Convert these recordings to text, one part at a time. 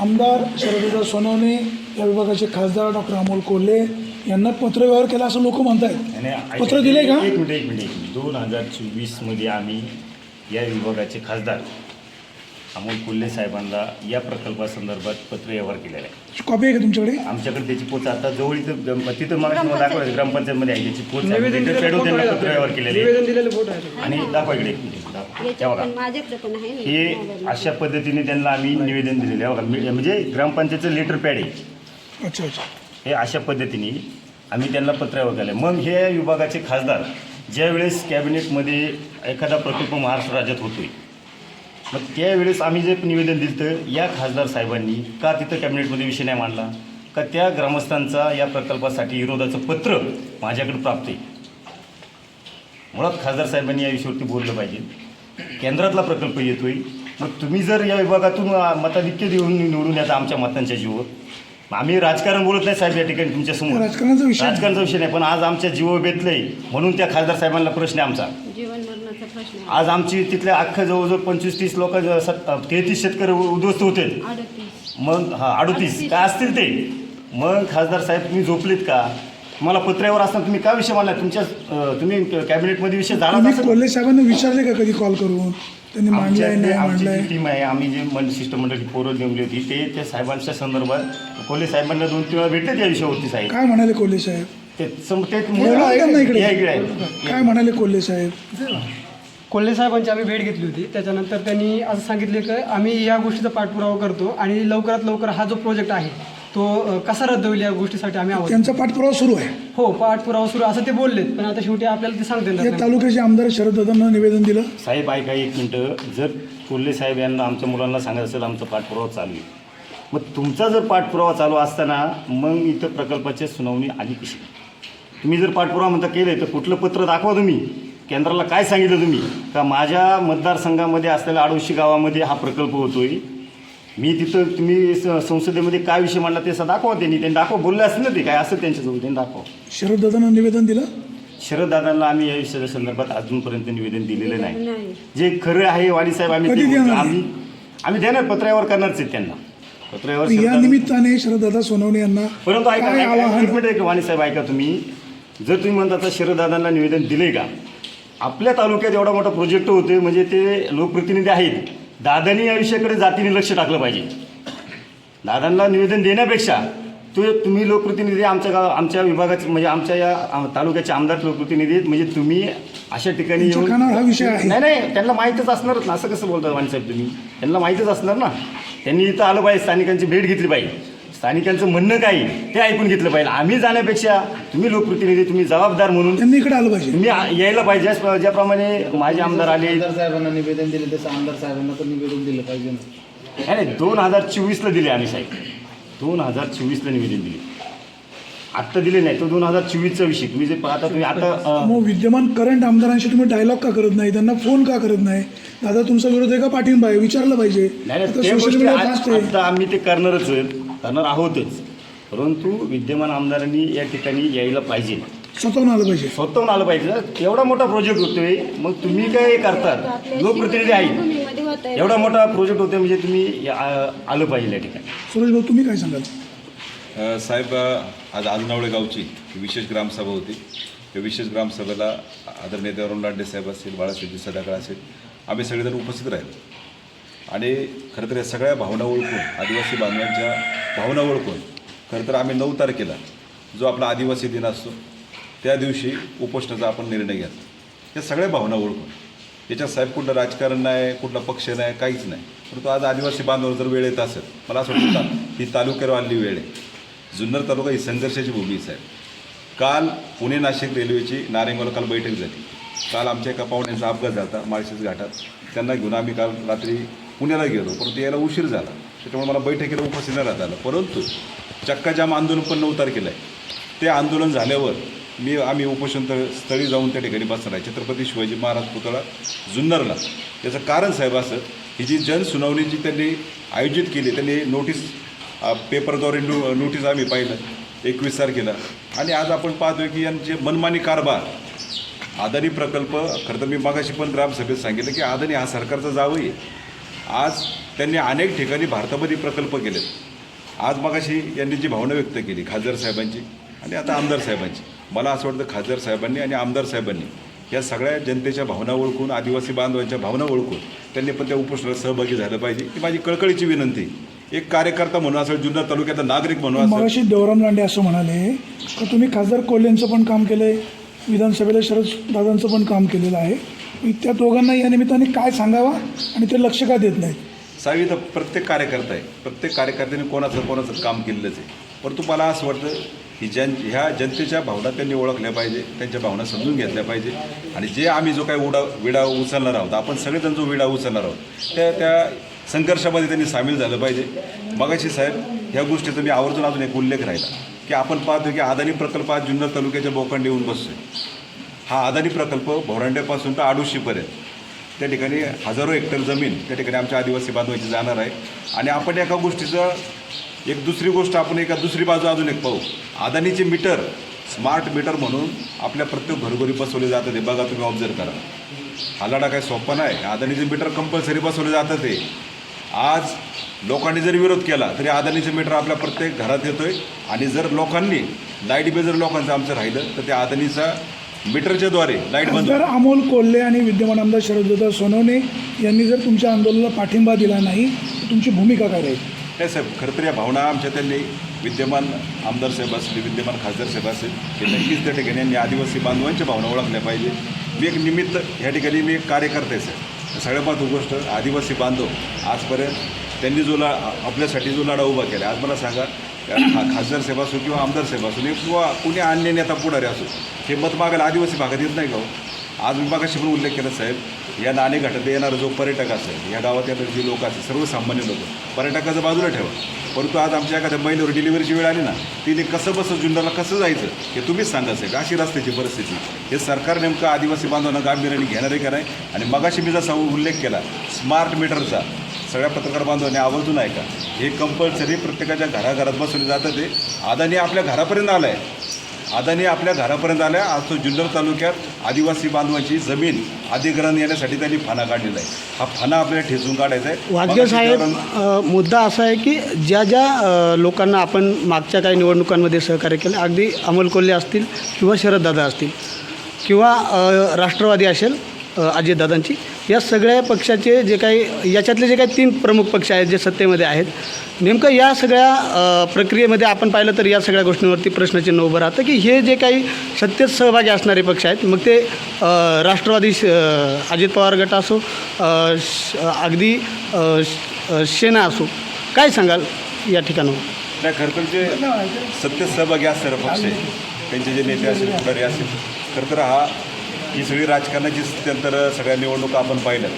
आमदार शरददादा सोनवणे या विभागाचे खासदार डॉक्टर अमोल कोल्हे यांना पत्रव्यवहार केला असं लोक म्हणत आहेत. पत्र दिले का? एक मिनिट 2024 आम्ही या विभागाचे खासदार अमोल कोल्हे साहेबांना या प्रकल्पासंदर्भात पत्रव्यवहार केलेला आहे. कॉपी आहे का तुमच्याकडे? आमच्याकडे त्याची पोच आता जवळ तिथं मला दाखवायचं ग्रामपंचायतमध्ये आहे त्याची पोच त्यांना पत्रव्यवहार केलेले आणि दाखवा इकडे हे अशा पद्धतीने त्यांना आम्ही निवेदन दिलेलं आहे बघा. म्हणजे ग्रामपंचायतचं लेटर पॅड आहे. अच्छा अच्छा. हे अशा पद्धतीने आम्ही त्यांना पत्रव्यवहार केलं. मग हे विभागाचे खासदार ज्यावेळेस कॅबिनेटमध्ये एखादा प्रकल्प महाराष्ट्र राज्यात होतोय मग त्यावेळेस आम्ही जे निवेदन दिलं तर या खासदार साहेबांनी का तिथं कॅबिनेटमध्ये विषय नाही मांडला का त्या ग्रामस्थांचा या प्रकल्पासाठी विरोधाचं पत्र माझ्याकडे प्राप्त आहे. मुळात खासदार साहेबांनी या विषयावरती बोललं पाहिजे. केंद्रातला प्रकल्प येतोय मग तुम्ही जर या विभागातून मताधिक्य देऊन निवडून येता आमच्या मतांच्या जीवावर. आम्ही राजकारण बोलत नाही साहेब या ठिकाणी तुमच्यासमोर राजकारणाचा विषय नाही पण आज आमच्या जीव बेतलंय म्हणून त्या खासदार साहेबांना प्रश्न आहे आमचा. आज आमची तिथल्या अख्खं जवळजवळ 25-30 लोक 33 शेतकरी उद्ध्वस्त होते. मग 38 काय असतील ते. मग खासदार साहेब तुम्ही झोपलेत का? तुम्हाला पत्र्यावर असताना तुम्ही का विषय मांडला? तुम्ही कॅबिनेटमध्ये विषय झाला. कोल्हे साहेबांना विचारले का कधी कॉल करून? त्यांनी मांडलाय नाही मांडलाय? टीम आहे आम्ही जे शिष्टमंडळी पोरं नेमली होती ते त्या साहेबांच्या संदर्भात कोल्हे साहेबांना 2-3 वेळा भेटले त्या विषयावरती. साहेब काय म्हणाले कोल्हे साहेब? काय म्हणाले कोल्हे साहेब? कोल्हे साहेबांची आम्ही भेट घेतली होती. त्याच्यानंतर त्यांनी असं सांगितले की आम्ही या गोष्टीचा पाठपुरावा करतो आणि लवकरात लवकर हा जो प्रोजेक्ट आहे तो कसा रद्द होईल या गोष्टीसाठी आम्ही आहोत. त्यांचा पाठपुरावा सुरू आहे. हो पाठपुरावा सुरू असं ते बोललेत पण आता शेवटी आपल्याला ते सांगते. या तालुक्याचे आमदार शरददादांना निवेदन दिलं. साहेब ऐका एक मिनटं. जर कोल्हे साहेब यांना आमच्या मुलांना सांगायचं असेल आमचा पाठपुरावा चालू आहे मग तुमचा जर पाठपुरावा चालू असताना मग इथं प्रकल्पाची सुनावणी आली कशी? तुम्ही जर पाठपुरावा म्हणता केले तर कुठलं पत्र दाखवा तुम्ही. केंद्राला काय सांगितलं तुम्ही का माझ्या मतदारसंघामध्ये असलेल्या आडोशी गावामध्ये हा प्रकल्प होतोय. मी तिथं तुम्ही संसदेमध्ये काय विषय मांडला ते दाखवा. त्यांनी दाखवा बोलले असेल ना ते काय असं त्यांच्याजवळ त्यांनी दाखवा. शरददादांना निवेदन दिलं? शरददादांना आम्ही या विषयाच्या संदर्भात अजूनपर्यंत निवेदन दिलेलं नाही. जे खरं आहे वाणीसाहेब आम्ही देणार पत्रावर करणारच आहेत त्यांना पत्रावर. या निमित्ताने शरददादा सोनवणे यांना परंतु ऐका वाणीसाहेब ऐका तुम्ही जर तुम्ही म्हणता तर शरददादांना निवेदन दिले का? आपल्या तालुक्यात एवढा मोठा प्रोजेक्ट होते म्हणजे ते लोकप्रतिनिधी आहेत. दादांनी या विषयाकडे जातीने लक्ष टाकलं पाहिजे. दादांना निवेदन देण्यापेक्षा तुम्ही लोकप्रतिनिधी आमच्या विभागाचे म्हणजे आमच्या या तालुक्याचे आमदार लोकप्रतिनिधी आहेत म्हणजे तुम्ही अशा ठिकाणी येऊन हा विषय आहे. नाही त्यांना माहीतच असणारच ना. असं कसं बोलता वाणीसाहेब तुम्ही? त्यांना माहीतच असणार ना. त्यांनी इथं आलं पाहिजे स्थानिकांची भेट घेतली पाहिजे. स्थानिकांचं म्हणणं काय ते ऐकून घेतलं पाहिजे. आम्ही जाण्यापेक्षा तुम्ही लोकप्रतिनिधी तुम्ही जबाबदार म्हणून त्यांनी इकडे आलं पाहिजे. तुम्ही यायला पाहिजे. ज्याप्रमाणे माझे आमदार आले साहेबांना निवेदन दिले तसं आमदार साहेबांना पण निवेदन दिलं पाहिजे ना. नाही 2024ला दिले आम्ही साहेब. 2024ला निवेदन दिले. आत्ता दिले नाही तो 2024चा विषय. तुम्ही जे पाहता तुम्ही आता मग विद्यमान करंट आमदारांशी तुम्ही डायलॉग का करत नाही? त्यांना फोन का करत नाही? दादा तुमचा विरोध आहे का पाठिंबा आहे विचारलं पाहिजे. आता आम्ही ते करणार आहोतच. परंतु विद्यमान आमदारांनी या ठिकाणी यायला पाहिजे. स्वतःहून आलं पाहिजे. एवढा मोठा प्रोजेक्ट होतोय मग तुम्ही काय करतात? लोकप्रतिनिधी आहेत. एवढा मोठा प्रोजेक्ट होतोय म्हणजे तुम्ही आलं पाहिजे या ठिकाणी. सुरेश भाऊ तुम्ही काय सांगाल? साहेब आज आजनावळे गावची विशेष ग्रामसभा होती. त्या विशेष ग्रामसभेला आदरणीय देवराम लांडे साहेब असतील बाळासाहेब सदाकाळ असेल आम्ही सगळेजण उपस्थित राहिलो आणि खरं तर या सगळ्या भावना ओळखून आदिवासी बांधवांच्या भावना ओळखून खरं तर आम्ही 9 तारखेला जो आपला आदिवासी दिन असतो त्या दिवशी उपोषणाचा आपण निर्णय घेतला. या सगळ्या भावना ओळखून याच्यात साहेब कुठलं राजकारण नाही कुठला पक्ष नाही काहीच नाही. परंतु आज आदिवासी बांधवांवर जर वेळ येत असेल मला असं वाटतं ही तालुक्यावर आलेली वेळ आहे. जुन्नर तालुका ही संघर्षाची भूमी आहे. काल पुणे नाशिक रेल्वेची नारेंगावला काल बैठक झाली. काल आमच्या एका पाहुण्यांचा अपघात झाला माळशेज घाटात. त्यांना घेऊन आम्ही काल रात्री पुण्याला गेलो परंतु यायला उशीर झाला त्याच्यामुळे मला बैठकीला उपस्थित न राहता आलं. परंतु चक्काजाम आंदोलन पण 9 तारखेला आहे. ते आंदोलन झाल्यावर आम्ही उपोषण स्थळी जाऊन त्या ठिकाणी बसणार आहे छत्रपती शिवाजी महाराज पुतळा जुन्नरला. याचं कारण साहेब असं ही जी जनसुनावणी जी त्यांनी आयोजित केली त्यांनी नोटीस पेपरद्वारे नोटीस आम्ही पाहिलं 21 तारखेला आणि आज आपण पाहतोय की यांचे मनमानी कारभार. अदानी प्रकल्प खरं तर मी मगाशी पण ग्रामसभेत सांगितलं की अदानी हा सरकारचा जावई आहे. आज त्यांनी अनेक ठिकाणी भारतामध्ये प्रकल्प केलेत. आज मगाशी यांनी जी भावना व्यक्त केली खासदार साहेबांची आणि आता आमदार साहेबांची, मला असं वाटतं खासदार साहेबांनी आणि आमदार साहेबांनी या सगळ्या जनतेच्या भावना ओळखून, आदिवासी बांधवांच्या भावना ओळखून त्यांनी पण त्या उपोषणात सहभागी झालं पाहिजे. ही माझी कळकळीची विनंती. एक कार्यकर्ता म्हणून असेल, जुन्नर तालुक्याचा नागरिक म्हणून असेल. मगाशी देवराम लांडे असं म्हणाले का तुम्ही खासदार कोल्हेंचं पण काम केलं आहे, विधानसभेला शरददादांचं पण काम केलेलं आहे. त्या दोघांना या निमित्ताने काय सांगावं आणि ते लक्ष का देत नाहीत? साहेब, इथं प्रत्येक कार्यकर्ता आहे, प्रत्येक कार्यकर्त्याने कोणाचं काम केलेलंच आहे. परंतु मला असं वाटतं की ह्या जनतेच्या भावना त्यांनी ओळखल्या पाहिजे, त्यांच्या भावना समजून घेतल्या पाहिजे. आणि जे आम्ही जो काही विडा उचलणार आहोत, आपण सगळेजण जो विडा उचलणार आहोत, त्या संघर्षामध्ये त्यांनी सामील झालं पाहिजे. मगाशी साहेब ह्या गोष्टीचा मी आवर्जून अजून एक उल्लेख राहिला की आपण पाहतो की अदानी प्रकल्प आज जुन्नर तालुक्याच्या बोकांडी येऊन बसतोय. हा अदानी प्रकल्प भोरांड्यापासून तर आडुशीपर्यंत त्या ठिकाणी हजारो हेक्टर जमीन त्या ठिकाणी आमच्या आदिवासी बांधवांची जाणार आहे. आणि आपण एका गोष्टीचं एक दुसरी गोष्ट आपण एका दुसरी बाजू अजून एक पाहू. अदानीचे मीटर स्मार्ट मीटर म्हणून आपल्या प्रत्येक घरोघरी बसवले जातात. हे बघा, तुम्ही ऑब्झर्व करा. हा लढा काय सोपा नाही. अदानीचे मीटर कंपल्सरी बसवले जातात. ते आज लोकांनी जर विरोध केला तरी अदानीचे मीटर आपल्या प्रत्येक घरात येतोय. आणि जर लोकांनी लाईट बिल जर लोकांचं आमचं राहिलं तर त्या अदानीचा मीटरच्याद्वारे लाईट बंद. खासदार अमोल कोल्हे आणि विद्यमान आमदार शरददादा सोनवणे यांनी जर तुमच्या आंदोलनाला पाठिंबा दिला नाही तर तुमची भूमिका काय राहील? नाही साहेब, खरं तर या भावना आमच्या त्यांनी विद्यमान आमदार साहेब असले, विद्यमान खासदार साहेब असेल, हे नक्कीच त्या ठिकाणी यांनी आदिवासी बांधवांच्या भावना ओळखल्या पाहिजे. मी एक निमित्त ह्या ठिकाणी मी एक कार्यकर्ता आहे साहेब. सगळ्यात महत्त्वाची गोष्ट, आदिवासी बांधव आजपर्यंत त्यांनी आपल्यासाठी जो लढा उभा केला, आज मला सांगा खासदार साहेब असो किंवा आमदार साहेब असो किंवा कुणी अन्य नेता पुढारी असो, हे मत मागायला आदिवासी भागात येत नाही का? आज विभागाशी पण उल्लेख केला साहेब, या नाणे घाटात येणारा जो पर्यटक असेल, या गावात येणारे जे लोक असतील, सर्वसामान्य लोक, पर्यटकाचं बाजूला ठेवा. परंतु आज आमच्या एखाद्या महिलेवर डिलिव्हरीची वेळ आली ना, तिने कसं बसं जुन्नरला कसं जायचं हे तुम्हीच सांगा साहेब. अशी रस्त्याची परिस्थिती. हे सरकार नेमकं आदिवासी बांधवांना गांभीर्याने घेणार आहे का नाही? आणि मगाशी मी जसा उल्लेख केला स्मार्ट मीटरचा, सगळ्या पत्रकार बांधवांनी आवर्जून ऐका. हे कंपल्सरी प्रत्येकाच्या घराघरात बसवले जातं. ते अदानी आपल्या घरापर्यंत आलं आहे. अदानी आपल्या घरापर्यंत आल्या. आज तो जुन्नर तालुक्यात आदिवासी बांधवांची जमीन अधिग्रहण येण्यासाठी त्यांनी फाना काढलेला आहे. हा फाना आपल्याला ठेचून काढायचा आहे. वाघे साहेब, मुद्दा असा आहे की ज्या लोकांना आपण मागच्या काही निवडणुकांमध्ये सहकार्य केलं, अगदी अमोल कोल्हे असतील किंवा शरददादा असतील किंवा राष्ट्रवादी असेल अजितदादांची, या सगळ्या पक्षाचे जे काही याच्यातले जे काही 3 प्रमुख पक्ष आहेत जे सत्तेमध्ये आहेत, नेमकं या सगळ्या प्रक्रियेमध्ये आपण पाहिलं तर या सगळ्या गोष्टींवरती प्रश्नचिन्ह उभं राहतं की हे जे काही सत्तेत सहभागी असणारे पक्ष आहेत, मग ते राष्ट्रवादी अजित पवार गट असो, अगदी सेना असो, काय सांगाल या ठिकाणावर? नाही, खरं तर जे सत्तेत सहभागी असणारे पक्ष आहेत, त्यांचे जे नेते असेल, पुढारी असेल, खरं तर ही सगळी राजकारणाची स्थित्यंतर सगळ्या निवडणुका आपण पाहिल्या.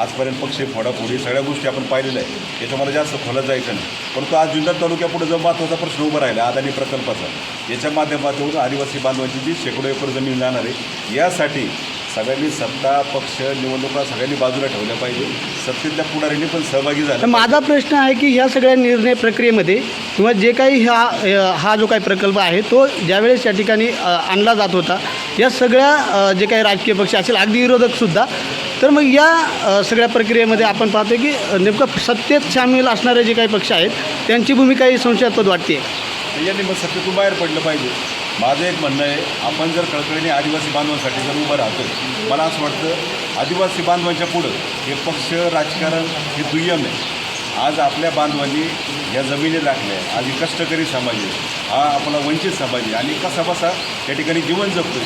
आजपर्यंत पक्ष फोडाफोडी सगळ्या गोष्टी आपण पाहिलेल्या आहेत. याच्यामध्ये जास्त खोलात जायचं नाही. परंतु आज जुन्नर तालुक्यापुढे जो महत्त्वाचा प्रश्न उभा राहिला अदानी प्रकल्पाचा, याच्या माध्यमातून आदिवासी बांधवांची जी शेकडो एकर जमीन जाणार आहे, यासाठी सगळ्यांनी सत्ता पक्ष निवडणुका सगळ्यांनी बाजूला ठेवल्या पाहिजे. सत्तेतल्या पुढाऱ्यांनी पण सहभागी झाला. माझा प्रश्न आहे की ह्या सगळ्या निर्णय प्रक्रियेमध्ये किंवा जे काही हा जो काही प्रकल्प आहे तो ज्यावेळेस या ठिकाणी आणला जात होता, या सगळ्या जे काही राजकीय पक्ष असेल, अगदी विरोधकसुद्धा, तर मग या सगळ्या प्रक्रियेमध्ये आपण पाहतो की नेमकं सत्तेत सामील असणारे जे काही पक्ष आहेत त्यांची भूमिका ही संशयास्पद वाटते. यांनी मग सत्तेतून बाहेर पडलं पाहिजे. माझं एक म्हणणं आहे, आपण जर कळकळीने आदिवासी बांधवांसाठी जर उभं राहतो, मला असं वाटतं आदिवासी बांधवांच्या पुढं हे पक्ष राजकारण हे दुय्यम आहे. आज आपल्या बांधवांनी या जमिनी राखल्या, आज ही कष्टकरी समाज आहे, हा आपला वंचित समाज आहे आणि कसा बसा त्या ठिकाणी जीवन जगतो.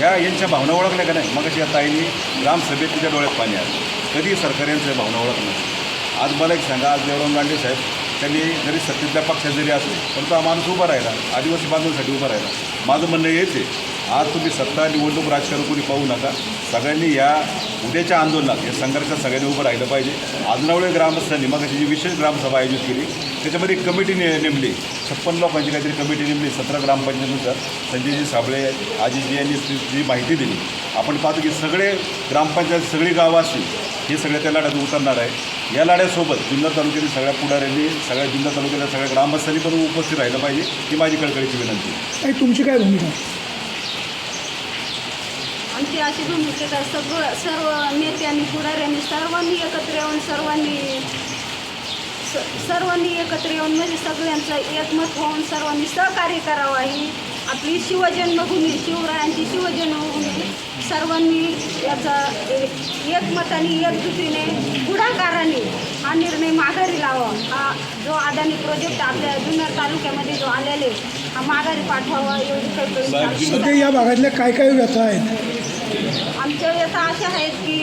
यांच्या भावना ओळखल्या का नाही? मग या ताईंनी ग्रामसभेत तिच्या डोळ्यात पाणी आलं. कधी सरकार यांच्या भावना ओळखणार? आज मला एक सांगा, आज देवराम लांडे साहेब त्यांनी जरी सत्तेतल्या पक्षात जरी असले, परंतु हा माणूस उभा राहिला, आदिवासी बांधवांसाठी उभा राहिला. माझं म्हणणं हेच आहे, आज तुम्ही सत्ता निवडणूक राजकारण कोणी पाहू नका. सगळ्यांनी या उद्याच्या आंदोलनात या संघर्षात सगळ्यांनी उभं राहिलं पाहिजे. आजनावळे ग्रामस्थांनी मग जी विशेष ग्रामसभा आयोजित केली, त्याच्यामध्ये एक कमिटी नेमली, 56 लोकांची काहीतरी कमिटी नेमली. 17 ग्रामपंचायतीनुसार संजयजी साबळे आजीजी यांनी जी माहिती दिली. आपण पाहतो की सगळे ग्रामपंचायत सगळी गावं असतील हे सगळे त्या लढ्यात उतरणार आहे. या लढ्यासोबत जुन्नर तालुक्यातील सगळ्या पुढाऱ्यांनी, सगळ्या जुन्नर तालुक्यातील सगळ्या ग्रामस्थांनी पण उपस्थित राहिलं पाहिजे, ही माझी कळकळीची विनंती. आणि तुमची काय भूमिका? आमची अशी भूमिका सर्व नेत्यांनी पुढाऱ्यांनी सर्वांनी एकत्र येऊन सर्वांनी सर्वांनी एकत्र येऊन म्हणजे सगळ्यांचं एकमत होऊन सर्वांनी सहकार्य करावं ही आपली शिवजन्मभूमी शिवरायांची शिवजन्मभूमी सर्वांनी याचा एकमताने एकजुटीने पुढाकाराने हा निर्णय माघारी लावा. हा जो अदानी प्रोजेक्ट आपल्या जुन्नर तालुक्यामध्ये जो आलेले हा माघारी पाठवावा एवढी सध्या या भागातल्या काय काय व्यथा आहेत? आमच्या व्यथा अशा आहेत की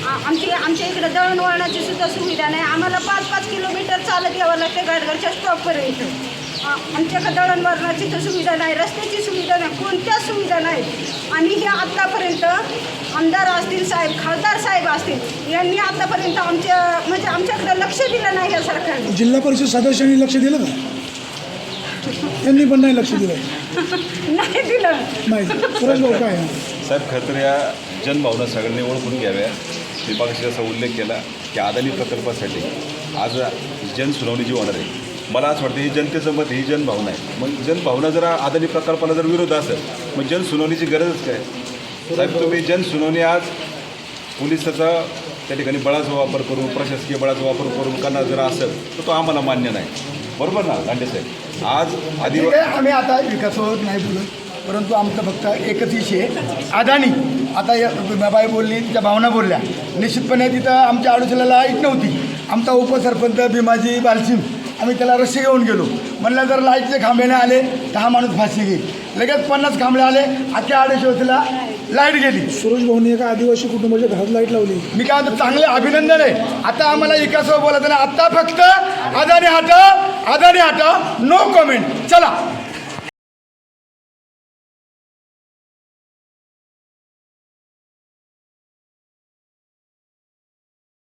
आमच्या इकडे दळणवळणाची सुद्धा सुविधा नाही. आम्हाला 5-5 किलोमीटर चालत यावं लागतं घाटघरच्या स्टॉपपर्यंत. आमच्याकडे दळणवळणाची तर सुविधा नाही, रस्त्याची सुविधा नाही, कोणत्याच सुविधा नाही. आणि हे आत्तापर्यंत आमदार असतील साहेब, खासदार साहेब असतील यांनी आत्तापर्यंत आमच्याकडे लक्ष दिलं नाही या सरकारने. जिल्हा परिषद सदस्यांनी लक्ष दिलं का? त्यांनी पण नाही लक्ष दिलं. नाही दिलं. नाही. सुरेश भाऊ काय आहे? साहेब खरं तर या जनभावना सगळ्यांनी ओळखून घ्याव्या. मी मागाशी असा उल्लेख केला की अदानी प्रकल्पासाठी आज जनसुनावणी जी होणार आहे, मला असं वाटतं ही जनतेचं मत, ही जनभावना आहे. मग जनभावना जर अदानी प्रकल्पाला जर विरोध असेल मग जनसुनावणीची गरजच काय? साहेब तुम्ही जनसुनावणी आज पोलिसाचा त्या ठिकाणी बळाचा वापर करून, प्रशासकीय बळाचा वापर करून करणार जर असेल तर तो आम्हाला मान्य नाही. बरोबर ना लांडे साहेब? आज आम्ही आता विकासावर नाही बोलत, परंतु आमचं फक्त एकच विषय अदानी. आता बाई बोलली, तिच्या भावना बोलल्या, निश्चितपणे तिथं आमच्या आडोशीला लाईट नव्हती. आमचा उपसरपंच भीमाजी बालसिंग आम्ही त्याला रस्ते घेऊन गेलो. म्हणलं जर लाईटचे खांबे नाही आले तर हा माणूस फाशी घेईल. लगेच 50 खांबे आले, अख्ख्या आडोशीला लाईट गेली. सुरेश भाऊनी एका आदिवासी कुटुंबाच्या घरात लाईट लावली. मी काय म्हणतो, चांगले अभिनंदन आहे. आता आम्हाला विकासावर बोलायचं नाही. आता फक्त अदानी हटाव, नो कमेंट. चला.